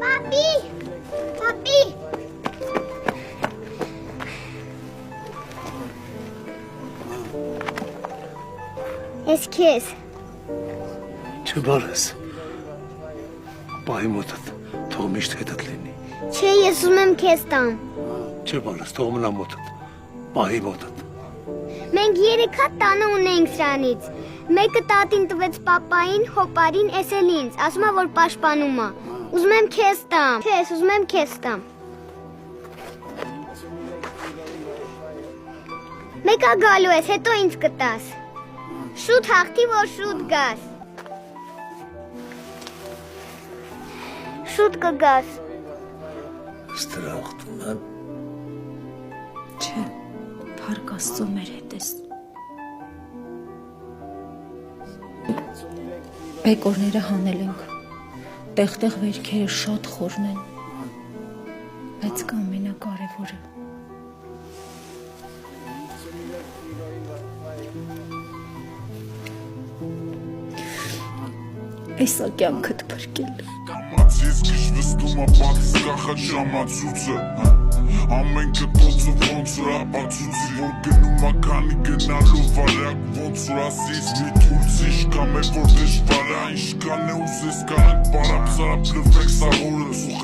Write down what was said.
Papi! Papi! Ես քեզ Չբարես Պահի մոտդ թող միշտ հետդ լինի Չէ, ես ուզում եմ քեզ տամ Չբարես թող մնա մոտդ Պահի մոտդ Մենք 3 հատ տանը ունենք սրանից Մեկը տատին տվեց պապային, հոպարին, էս էլ ինձ Ասում է, որ պաշտպանում է Ուզում եմ քեզ տամ Քեզ, ուզում եմ քեզ տամ Մեկը գալու ես, հետո ինձ կտաս Շուտ հաղթի, որ շուտ գաս Շուտ կգաս Ստրախտում եմ Չէ, փառք Աստծո մեր հետ ես Բեկորները հանել ենք Տեղ-տեղ վերքերը շատ խորն են Բայց կա ամենակարևորը Էսա կյանքդ փրկել Կամացից քիչ վստում ապատից կախած ժամացուցը Ամենքը տոցը ոնց որ ապացուցի Որ գնում ականի գնալու վարյակ ոնց որ ասիս մի թուրցի Շկամ է որ դեշվար է այն շկան է ուզես կանենք բարապ սարապ լվեք սաղորը